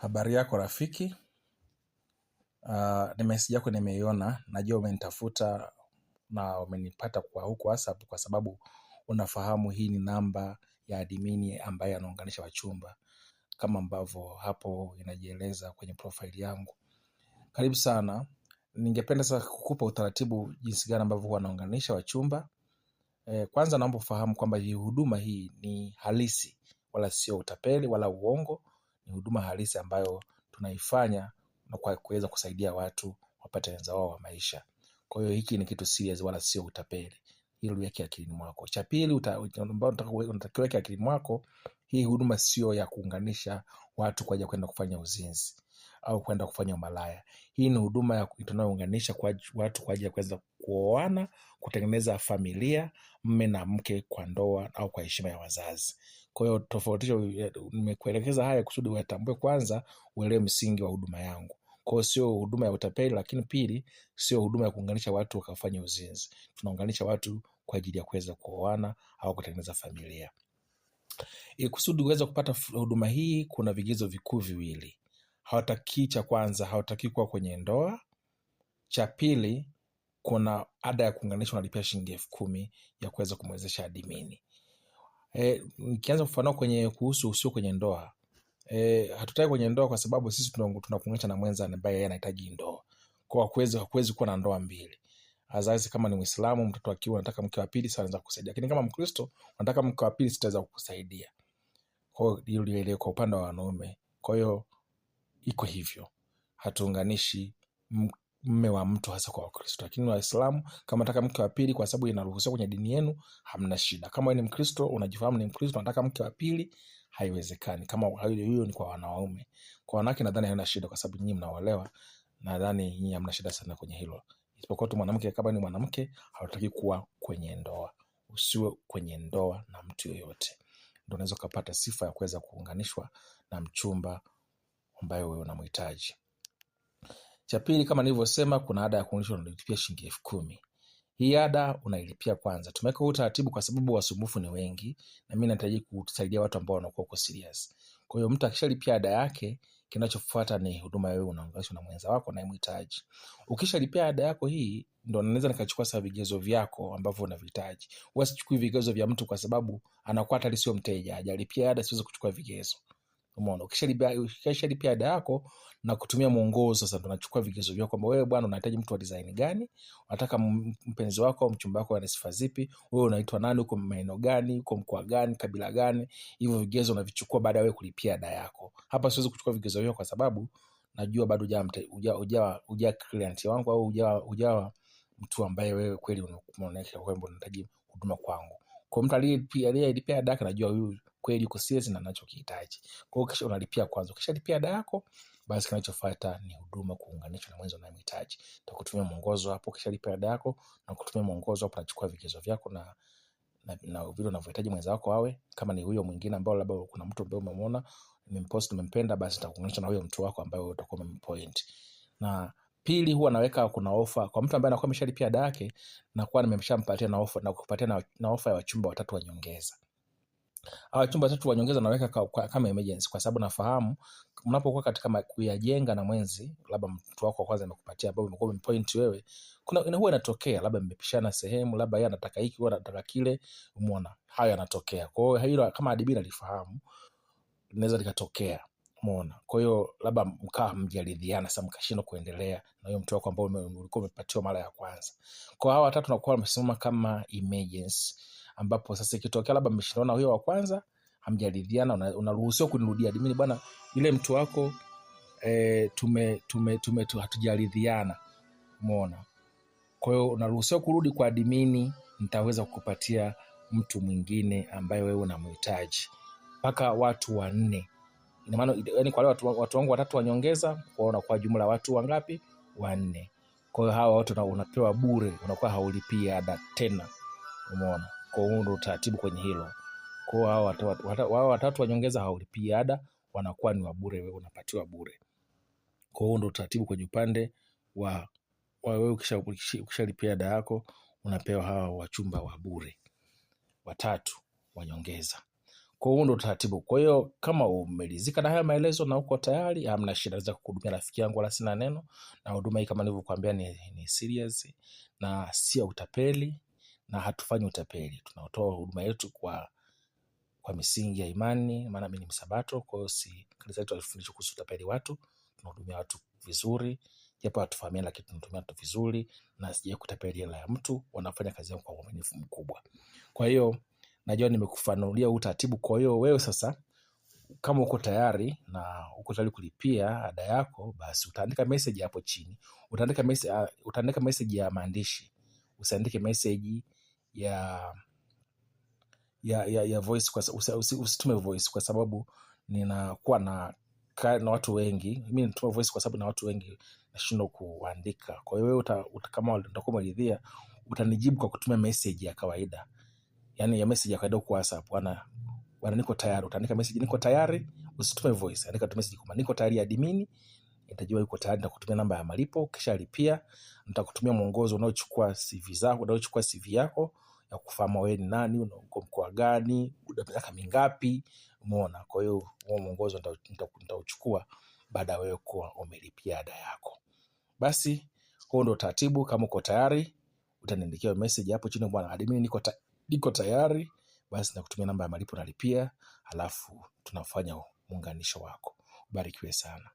Habari yako rafiki, message yako nimeiona, najua umenitafuta na umenipata kwa huko WhatsApp kwa sababu unafahamu hii ni namba ya admini ambaye anaunganisha wachumba kama ambavyo hapo inajieleza kwenye profile yangu. Karibu sana, ningependa sasa kukupa utaratibu jinsi gani ambavyo huwa naunganisha wachumba. Kwanza naomba ufahamu kwamba hii huduma hii ni halisi, wala sio utapeli wala uongo. Ni huduma halisi ambayo tunaifanya na kwa kuweza kusaidia watu wapate wenza wao wa maisha. Kwa hiyo hiki ni kitu serious wala sio utapeli. Hilo liweke akilini mwako. Cha pili ambao unatakiwa weke akilini mwako, hii huduma sio ya kuunganisha watu kwa ajili ya kwenda kufanya uzinzi au kwenda kufanya umalaya. Hii ni huduma ya tunayounganisha kwa watu kwa ajili ya kuweza kuoana, kutengeneza familia, mme na mke kwa ndoa au kwa heshima ya wazazi. Kwa hiyo tofautisho, nimekuelekeza haya kusudi uyatambue kwanza, uelewe msingi wa huduma yangu. Kwa hiyo sio huduma ya utapeli, lakini pili sio huduma ya kuunganisha watu wakafanya uzinzi. Tunaunganisha watu kwa ajili ya kuweza kuoana au kutengeneza familia. Kusudi uweze kupata huduma hii kuna vigezo vikuu viwili. Cha kwanza hawataki kuwa kwenye ndoa. Cha pili kuna ada ya kuunganisha, unalipia shilingi 10,000 ya kuweza kumwezesha admini. Nikianza kufafanua kwenye kuhusu usio kwenye ndoa, hatutaki kwenye ndoa kwa sababu sisi tunakuunganisha na mwenza ambaye yeye anahitaji ndoa. Kwa hakuwezi kuwa na ndoa mbili. Azazi kama ni Muislamu, mtoto akiwa anataka mke wa pili, sasa anaweza kukusaidia. Lakini kama Mkristo unataka mke wa pili, sitaweza kukusaidia. Kwa hiyo ile kwa upande wa wanaume. Kwa hiyo iko hivyo. Hatuunganishi mume wa mtu hasa kwa Wakristo. Lakini Waislamu kama nataka mke wa pili kwa sababu inaruhusiwa kwenye dini yenu, hamna shida. Kama wewe ni Mkristo, unajifahamu ni Mkristo, unataka mke wa pili, haiwezekani. Kama hiyo ni kwa wanaume. Kwa wanawake nadhani haina shida kwa sababu nyinyi mnaolewa, nadhani nyinyi hamna shida sana kwenye hilo. Isipokuwa tu mwanamke, kama ni mwanamke hautaki kuwa kwenye ndoa. Usiwe kwenye ndoa na mtu yoyote. Ndio unaweza kupata sifa ya kuweza kuunganishwa na mchumba ambaye wewe unamhitaji. Cha pili, kama nilivyosema, kuna ada ya kuunganishwa, unalipia shilingi 10,000. Hii ada unailipia kwanza. Tumeweka utaratibu kwa sababu wasumbufu ni wengi na mimi nahitaji kusaidia watu ambao wanakuwa uko serious. Kwa hiyo mtu akishalipia ada yake, kinachofuata ni huduma wewe unaunganishwa na mwenza wako na mhitaji. Ukishalipia ada yako hii, ndio naweza nikachukua sasa vigezo vyako ambavyo unavihitaji. Usichukue vigezo vya mtu kwa sababu anakuwa hata sio mteja, hajalipia ada, siwezi kuchukua vigezo. Umeona, ukishalipia ada yako na kutumia mwongozo, sasa tunachukua vigezo vyako kwamba wewe bwana unahitaji mtu wa design gani, unataka mpenzi wako au mchumba wako ana sifa zipi, wewe unaitwa nani, uko maeneo gani, uko mkoa gani, kabila gani. Hivyo vigezo unavichukua baada ya wewe kulipia ada yako. Hapa siwezi kuchukua vigezo vyako kwa sababu najua bado huja client wangu au huja mtu ambaye wewe kweli unaonyesha kwamba unahitaji huduma kwangu. Kwa mtu aliyelipia ada yake najua huyu kweli yuko serious na anachokihitaji. Kwa hiyo kisha unalipia kwanza. Ukishalipia ada yako, basi kinachofuata ni huduma kuunganishwa na mwenza unayemhitaji. Tutakutumia mwongozo hapo. Ukishalipia ada yako na kutumia mwongozo hapo, unachukua vigezo vyako na vile unavyohitaji mwenza wako awe. Kama ni huyo mwingine ambao labda kuna mtu ambaye umemwona, umempost, umempenda, basi nitakuunganisha na huyo mtu wako ambaye utakuwa umempoint. Na pili, huwa naweka kuna ofa kwa mtu ambaye anakuwa ameshalipia ada yake, na kwa nimeshampatia na ofa na kukupatia na ofa ya wachumba 3 wa nyongeza. Wachumba 3 wa nyongeza naweka kama emergency kwa sababu nafahamu mnapokuwa katika kuyajenga na mwenzi, labda mtu wako wa kwanza amekupatia ambao umekuwa umempoint wewe, huwa inatokea labda mmepishana sehemu, labda yeye anataka hiki wewe anataka kile, umeona, hayo yanatokea. Kwa hiyo hilo kama adibira alifahamu linaweza likatokea, umeona. Kwa hiyo labda mkaa mjaridhiana, sasa mkashindwa kuendelea na hiyo mtu wako ambao ulikuwa umepatiwa mara ya kwanza. Kwa hao 3 tunakuwa wamesimama kama emergency, ambapo sasa ikitokea labda mmeshindana huyo wa kwanza, hamjaridhiana, unaruhusiwa kunirudia admini, bwana yule mtu wako hatujaridhiana, umeona. Kwa hiyo unaruhusiwa kurudi kwa admini, nitaweza kukupatia mtu mwingine ambaye wewe unamhitaji. Mpaka watu 4. Ina maana yani kwa watu wangu 3 wanyongeza, kwaona kwa jumla watu wangapi? 4. Kwa hiyo hawa watu unapewa bure, unakuwa haulipia ada tena, umeona. Kwa hiyo ndio utaratibu kwenye hilo. Kwa hiyo hao 3 wanyongeza haulipia ada, wanakuwa ni wa bure, wewe unapatiwa bure. Kwa hiyo ndio utaratibu kwenye upande wa wewe ukishalipia ada yako, unapewa hawa wachumba wa bure 3 wanyongeza. Kwa hiyo ndio utaratibu. Kwa hiyo kama umeridhika na haya maelezo na uko tayari, hamna shida, naweza kukuhudumia rafiki yangu, wala sina neno. Na huduma hii kama nilivyokuambia ni serious na sio utapeli, na hatufanyi utapeli. Tunatoa huduma yetu kwa misingi ya imani, maana mimi ni Msabato. Kwa hiyo kanisa letu halifundisha kuhusu utapeli watu. Tunahudumia watu vizuri, japo hatufahamia, lakini tunahudumia watu vizuri na sijawahi kutapeli hela ya mtu. Wanafanya kazi yao kwa uaminifu mkubwa. Kwa hiyo najua nimekufanulia utaratibu. Kwa hiyo wewe sasa, kama uko tayari na uko tayari kulipia ada yako, basi utaandika message hapo chini. Utaandika message ya maandishi. Usiandike message ya voice, usitume voice kwa sababu ninakuwa na watu wengi. Mimi natuma voice kwa sababu na watu wengi nashindwa kuandika. Kwa hiyo wewe kama utakuwa umeridhia, utanijibu kwa kutumia message ya kawaida. Yaani ya message ya kawaida kwa WhatsApp. Bwana niko tayari. Utaandika message niko tayari, usitume voice. Andika tu message kama niko tayari admin. Nitajua yuko tayari, nitakutumia namba ya malipo, kisha lipia. Nitakutumia mwongozo unaochukua CV zako, unaochukua CV yako ya kufahamu wewe ni nani, uko mkoa gani, una miaka mingapi, umeona. Kwa hiyo huo mwongozo nitauchukua baada ya wewe kuwa umelipia ada yako. Basi huo ndio taratibu. Kama uko tayari, utaniandikia message hapo chini, bwana admin niko tayari, basi nakutumia namba ya malipo, nalipia, halafu tunafanya muunganisho wako. Barikiwe sana.